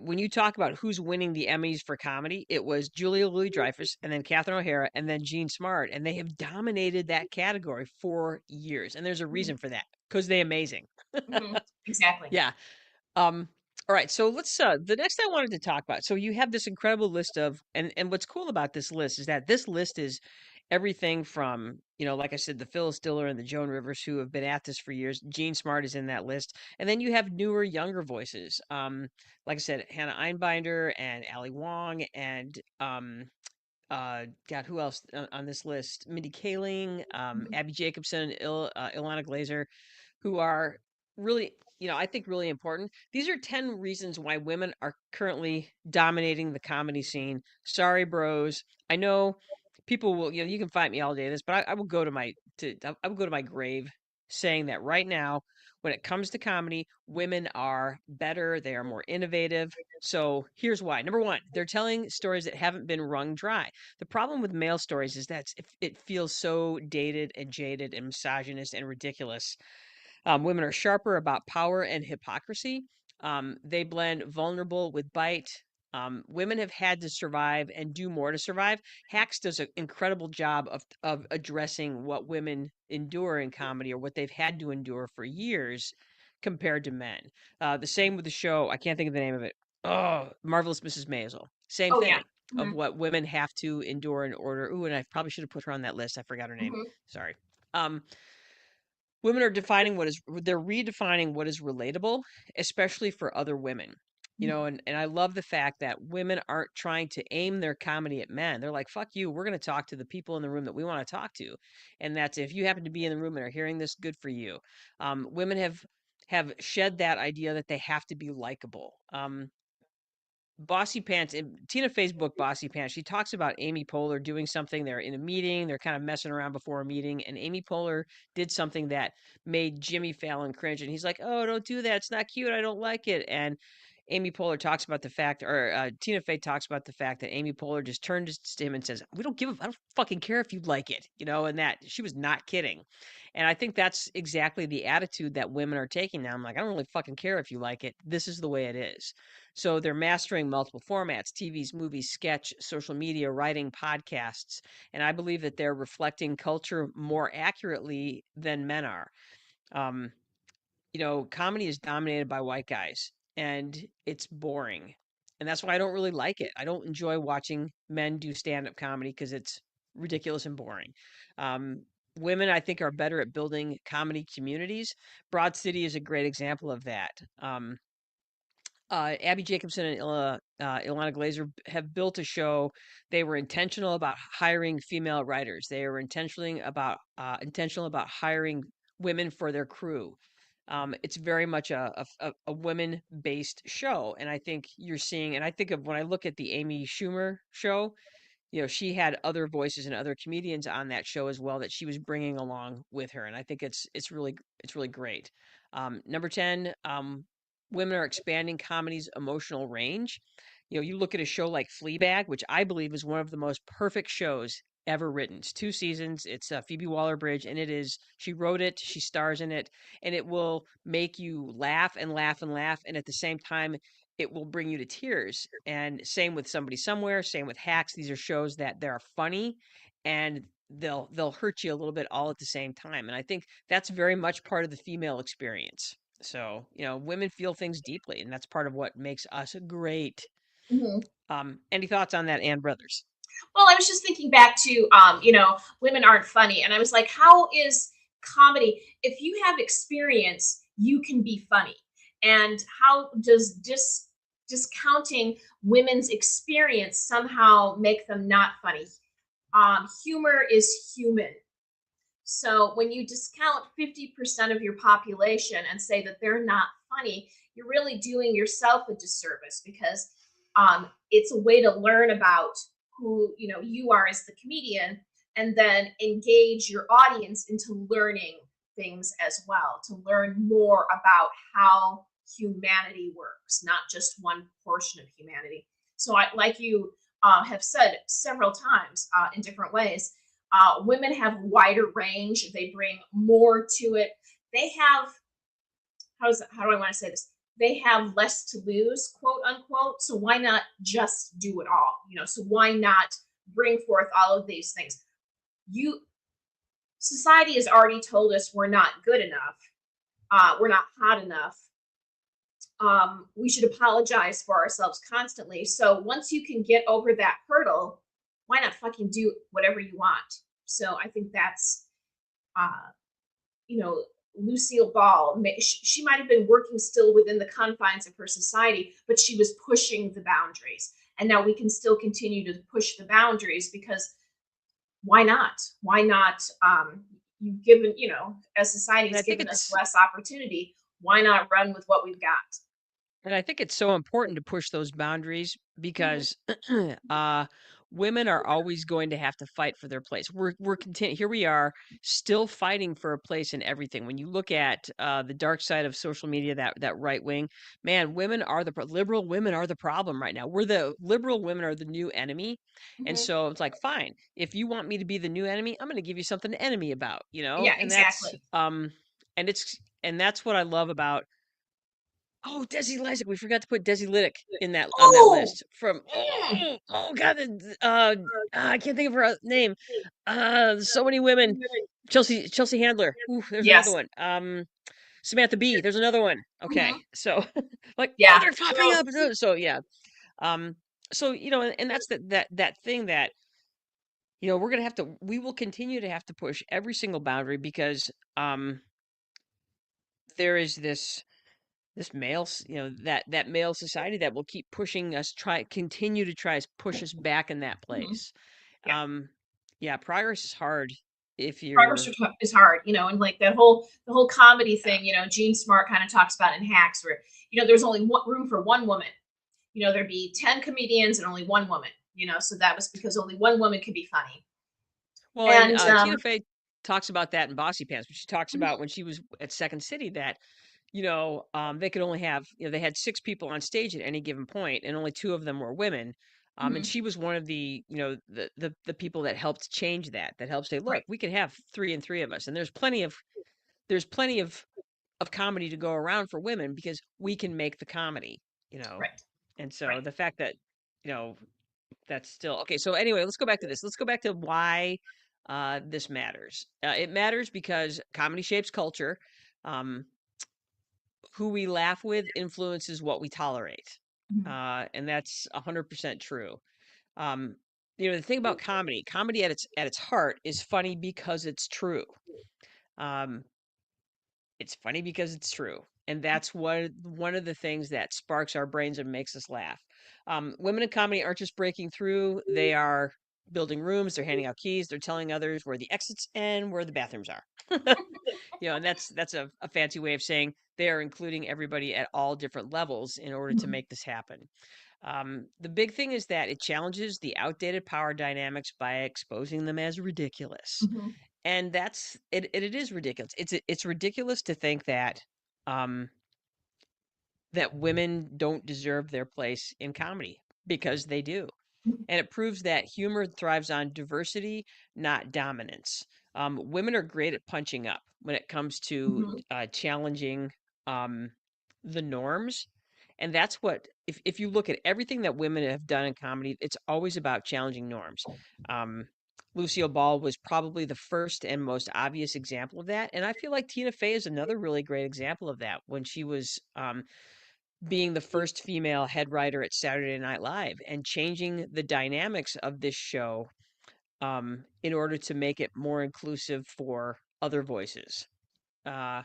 when you talk about who's winning the Emmys for comedy, it was Julia Louis-Dreyfus and then Catherine O'Hara and then Jean Smart, and they have dominated that category for years. And there's a
Mhm.
reason for that because they're amazing.
Mhm. Exactly.
Yeah. All right, so let's the next I wanted to talk about. So you have this incredible list of and what's cool about this list is that this list is everything from, like I said, the Phyllis Diller and the Joan Rivers who have been at this for years. Gene Smart is in that list. And then you have newer, younger voices. Like I said, Hannah Einbinder and Ali Wong and God, who else on this list? Mindy Kaling,
Mhm.
Abby Jacobson, Ilana Glazer, who are really, I think really important. These are 10 reasons why women are currently dominating the comedy scene. Sorry, bros. I know people will, you can fight me all day this, but I will go to I will go to my grave saying that right now, when it comes to comedy, women are better, they are more innovative. So here's why. Number one, they're telling stories that haven't been wrung dry. The problem with male stories is that it feels so dated and jaded and misogynist and ridiculous. Women are sharper about power and hypocrisy. They blend vulnerable with bite. Women have had to survive and do more to survive. Hacks does an incredible job of addressing what women endure in comedy or what they've had to endure for years compared to men. The same with the show. I can't think of the name of it. Oh, Marvelous Mrs. Maisel. Same
Oh yeah.
thing. of
Mhm.
what women have to endure in order. Ooh, and I probably should have put her on that list. I forgot her name.
Mhm.
Sorry. Um, women are they're redefining what is relatable, especially for other women.
Mhm.
And I love the fact that women aren't trying to aim their comedy at men. They're like, fuck you, we're going to talk to the people in the room that we want to talk to. And that's, if you happen to be in the room and are hearing this, good for you. Women have shed that idea that they have to be likable. Bossy Pants, in Tina Fey's book Bossy Pants, she talks about Amy Poehler doing something. They're in a meeting, they're kind of messing around before a meeting, and Amy Poehler did something that made Jimmy Fallon cringe. And he's like, "Oh, don't do that. It's not cute. I don't like it." And Amy Poehler talks about the fact, or Tina Fey talks about the fact that Amy Poehler just turned to him and says, I don't fucking care if you like it, and that she was not kidding. And I think that's exactly the attitude that women are taking now. I'm like, I don't really fucking care if you like it. This is the way it is. So they're mastering multiple formats: TVs, movies, sketch, social media, writing, podcasts. And I believe that they're reflecting culture more accurately than men are. Um, Comedy is dominated by white guys and it's boring. And that's why I don't really like it. I don't enjoy watching men do stand up comedy because it's ridiculous and boring. Um, Women, I think, are better at building comedy communities. Broad City is a great example of that. Abby Jacobson and Ilana Glazer have built a show. They were intentional about hiring female writers. They were intentional about hiring women for their crew. It's very much a women based show, and I think you're seeing. And I think of when I look at the Amy Schumer show, she had other voices and other comedians on that show as well that she was bringing along with her, and I think it's really great. Number 10, women are expanding comedy's emotional range. You look at a show like Fleabag, which I believe is one of the most perfect shows ever written. It's 2 seasons. It's Phoebe Waller-Bridge, and she wrote it, she stars in it, and it will make you laugh and laugh and laugh, and at the same time it will bring you to tears. And same with Somebody Somewhere, same with Hacks. These are shows that they're funny and they'll hurt you a little bit all at the same time. And I think that's very much part of the female experience. So, women feel things deeply, and that's part of what makes us great.
Mhm.
Any thoughts on that, Ann Brothers?
Well, I was just thinking back to, women aren't funny, and I was like, how is comedy? If you have experience, you can be funny, and how does discounting women's experience somehow make them not funny? Humor is human. So when you discount 50% of your population and say that they're not funny, you're really doing yourself a disservice because it's a way to learn about who you are as the comedian and then engage your audience into learning things as well, to learn more about how humanity works, not just one portion of humanity. So like you have said several times in different ways, women have wider range. They bring more to it. They have, how do I want to say this? They have less to lose, quote unquote. So why not just do it all? So why not bring forth all of these things? You Society has already told us we're not good enough. We're not hot enough. We should apologize for ourselves constantly. So once you can get over that hurdle, why not fucking do whatever you want? So I think that's, uh, you know, Lucille Ball. She might have been working still within the confines of her society, but she was pushing the boundaries. And now we can still continue to push the boundaries because why not? Why not? You've given, as society
And I
has
think
given us
it's
less opportunity. Why not run with what we've got?
And I think it's so important to push those boundaries
Mhm.
because uh, women are always going to have to fight for their place. Here we are still fighting for a place in everything. When you look at the dark side of social media, that right wing, man, liberal women are the problem right now. Liberal women are the new enemy, and
Mhm.
so it's like, fine, if you want me to be the new enemy, I'm going to give you something to enemy about,
Yeah,
and
exactly.
and that's what I love about. Oh, Desi Lysick. We forgot to put Desi Lydic in that on that
Oh,
list from
mm,
oh god, I can't think of her name. So many women. Chelsea Handler. Ooh, there's another
yes.
one. Samantha Bee. There's another one. Okay.
Mhm.
So like, oh,
Yeah.
they're popping up. So yeah. So, and that's that thing that, we're gonna have to we will continue to have to push every single boundary because there is this that male society that will keep pushing us, continue to try to push us back in that
Hmm.
place.
Yeah.
Um, yeah, progress is hard if
Progress
you're
is hard, and like the whole comedy
yeah.
thing, Gene Smart kind of talks about in Hacks, where there's only one room for one woman. There'd be 10 comedians and only one woman. So that was because only one woman could be funny.
Well, and
And
Tina Fey talks about that in Bossy Pants, but she talks
mhm,
about when she was at Second City that they could only have, they had six people on stage at any given point, and only two of them were women. And
mhm,
she was one of the, the people that helped change that, that helped say,
right,
look, we could have three and three of us, and there's plenty of comedy to go around for women because we can make the comedy, you know.
right,
And
right.
so the fact that, you know, that's still okay. So anyway, let's go back to this. Let's go back to why this matters. It matters because comedy shapes culture. Um, who we laugh with influences what we tolerate.
Mhm,
And that's 100% true. Um, the thing about comedy at its heart is funny because it's true. Um, it's funny because it's true. And that's one of the things that sparks our brains and makes us laugh. Women in comedy aren't just breaking through, they are building rooms, they're handing out keys, they're telling others where the exits and where the bathrooms are. And that's a fancy way of saying they are including everybody at all different levels in order to
mhm,
make this happen. The big thing is that it challenges the outdated power dynamics by exposing them as ridiculous.
mhm.
And it is ridiculous. It's ridiculous to think um that women don't deserve their place in comedy because they do. And it proves that humor thrives on diversity, not dominance. Women are great at punching up when it comes to
Mhm.
challenging um, the norms. And that's if you look at everything that women have done in comedy, it's always about challenging norms. Um, Lucille Ball was probably the first and most obvious example of that. And I feel like Tina Fey is another really great example of that when she was being the first female head writer at Saturday Night Live and changing the dynamics of this show in order to make it more inclusive for other voices. Uh,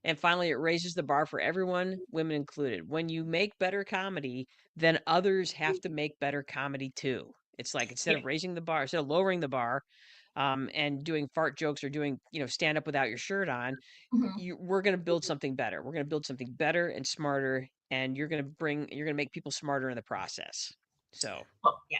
and finally, it raises the bar for everyone, women included. When you make better comedy, then others have to make better comedy too. It's like instead
Yeah.
of raising the bar, instead of lowering the bar, and doing fart jokes or doing, stand up without your shirt on,
Mhm.
we're going to build something better. We're going to build something better and smarter, and you're going to make people smarter in the process. So,
Well, yeah.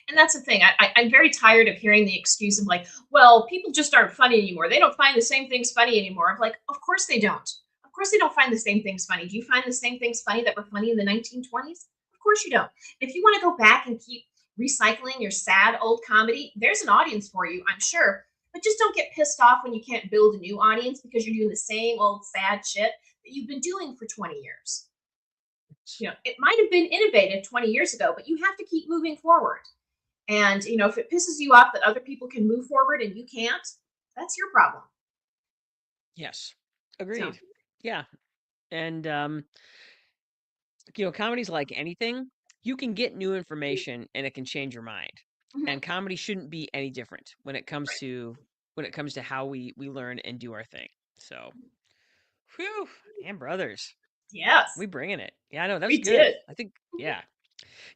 And that's the thing. I'm very tired of hearing the excuse of like, well, people just aren't funny anymore. They don't find the same things funny anymore. I'm like, of course they don't. Of course they don't find the same things funny. Do you find the same things funny that were funny in the 1920s? Of course you don't. If you want to go back and keep recycling your sad old comedy, there's an audience for you, I'm sure. But just don't get pissed off when you can't build a new audience because you're doing the same old sad shit that you've been doing for 20 years. It might have been innovative 20 years ago, but you have to keep moving forward. And if it pisses you off that other people can move forward and you can't, that's your problem.
yes,
So,
agreed. Yeah, and comedy's like anything. You can get new information, and it can change your mind.
mhm,
And comedy shouldn't be any different when it comes to how we learn and do our thing. So, whew, and brothers,
yes,
we bringing it. Yeah, I know that was
we
good.
did.
I think, yeah,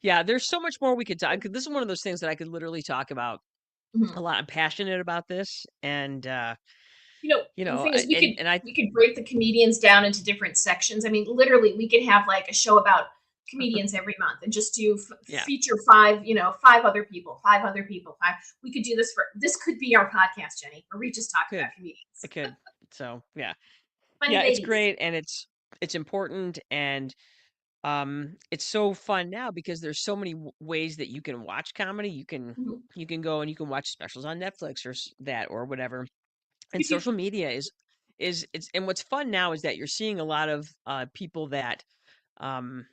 yeah. There's so much more we could talk. This is one of those things that I could literally talk about
Mhm.
a lot. I'm passionate about this, and
The thing is,
and I
we could break the comedians down into different sections. I mean, literally, we could have like a show about comedians every month and just do
yeah,
feature five, five other people, five other people, five. We could do this for this could be our podcast, Jenny, where we just talk about
could I
comedians,
could. So yeah,
funny
yeah, it's
babies.
great, and it's important, and it's so fun now because there's so many ways that you can watch comedy.
Mhm.
You can go and you can watch specials on Netflix or that or whatever. And
If you,
social media is it's and what's fun now is that you're seeing a lot of people that um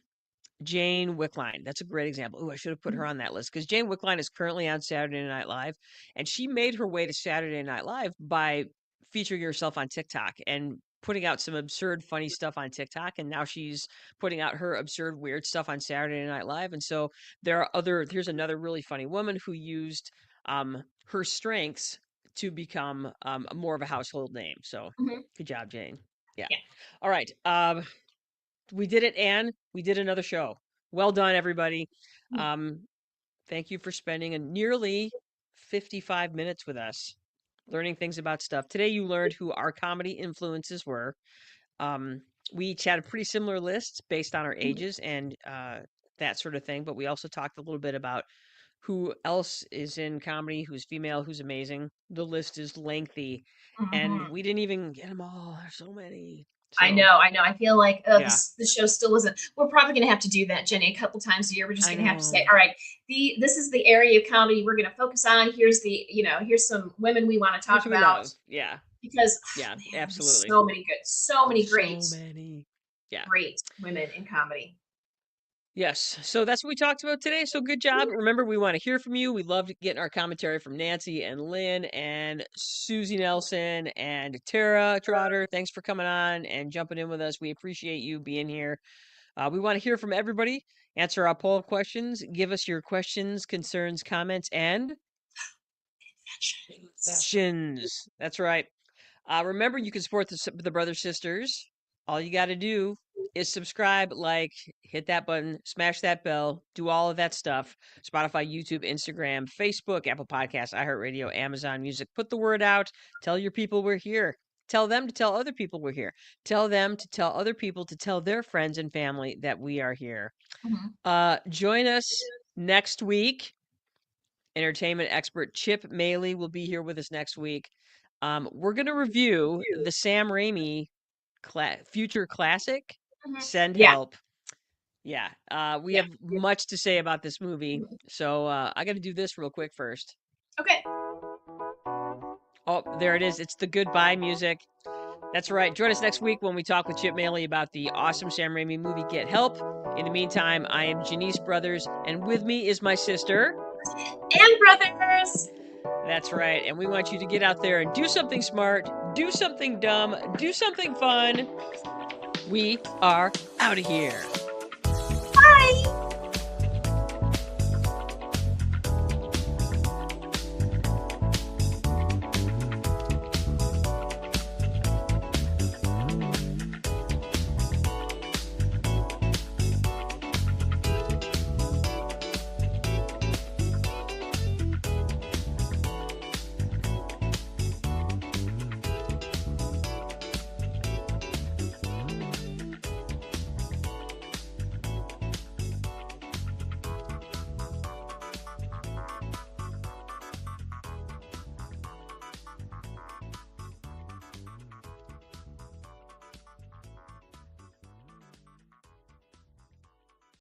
Jane Wickline, that's a great example. Oh, I should have put her on that list because Jane Wickline is currently on Saturday Night Live, and she made her way to Saturday Night Live by featuring herself on TikTok and putting out some absurd, funny stuff on TikTok, and now she's putting out her absurd, weird stuff on Saturday Night Live. And so here's another really funny woman who used her strengths to become more of a household name. So
Mm-hmm.
good job, Jane. Yeah.
Yeah.
All right. We did it, Anne. We did another show. Well done, everybody. Um, thank you for spending a nearly 55 minutes with us, learning things about stuff. Today, you learned who our comedy influences were. Um, we each had a pretty similar list based on our ages and that sort of thing, but we also talked a little bit about who else is in comedy, who's female, who's amazing. The list is lengthy, and
Mm-hmm.
we didn't even get them all. There's so many.
I
So,
know, I know. I feel like
yeah,
the show still isn't. We're probably going to have to do that, Jenny, a couple times a year. We're just
I
going to have to say,
know.
all right, this is the area of comedy we're going to focus on. Here's here's some women we want to
Here's
talk
who we
about
love. Yeah,
because
yeah,
man, there's
absolutely.
so many good, so many
So many. Yeah.
great women in comedy.
Yes. So that's what we talked about today. So good job. Remember, we want to hear from you. We love getting our commentary from Nancy and Lynn and Susie Nelson and Tara Trotter. Thanks for coming on and jumping in with us. We appreciate you being here. We want to hear from everybody. Answer our poll questions. Give us your questions, concerns, comments, and sessions. That's right. Remember, you can support the Brother Sisters. All you got to do is subscribe, like, hit that button, smash that bell, do all of that stuff. Spotify, YouTube, Instagram, Facebook, Apple Podcasts, iHeartRadio, Amazon Music. Put the word out. Tell your people we're here. Tell them to tell other people we're here. Tell them to tell other people to tell their friends and family that we are here.
Mm-hmm.
Join us next week. Entertainment expert Chip Maley will be here with us next week. We're going to review the Sam Raimi future classic,
Mm-hmm.
Send
Yeah,
Help. Yeah, we
yeah.
have much to say about this movie. So I got to do this real quick first.
Okay.
Oh, there it is. It's the goodbye music. That's right. Join us next week when we talk with Chip Maley about the awesome Sam Raimi movie, Get Help. In the meantime, I am Janice Brothers, and with me is my sister.
And brothers.
That's right. And we want you to get out there and do something smart, do something dumb, do something fun. We are out of here.
Bye.